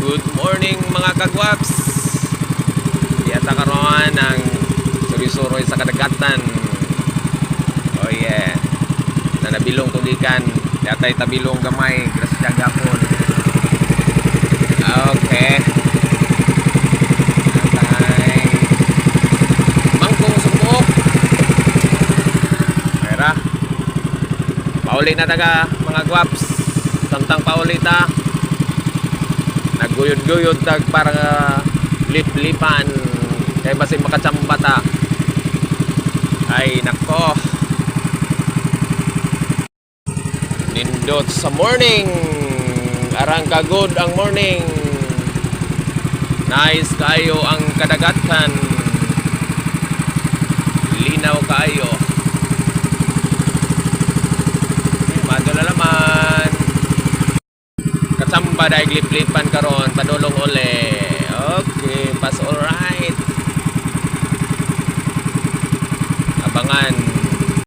Good morning mga kagwaps. Iyata karon ang suri-suroy sa kadagatan. Oh yeah. Na nabilong tugikan. Yatay tabilong gamay. Grasya gapon. Okay. Yatay mangkong subok. Mayra. Pauli na taga mga gwaps. Tantang pauli ta. Naguyod-guyod tag para lip-lipan kay basin makachambata. Ay nako, nindot sa morning, arang kagod ang morning, nice kayo ang kadagatan, linaw kayo, madula laman katsamba dahil lip-lipan karon padulong uli. Okay, pas alright. Abangan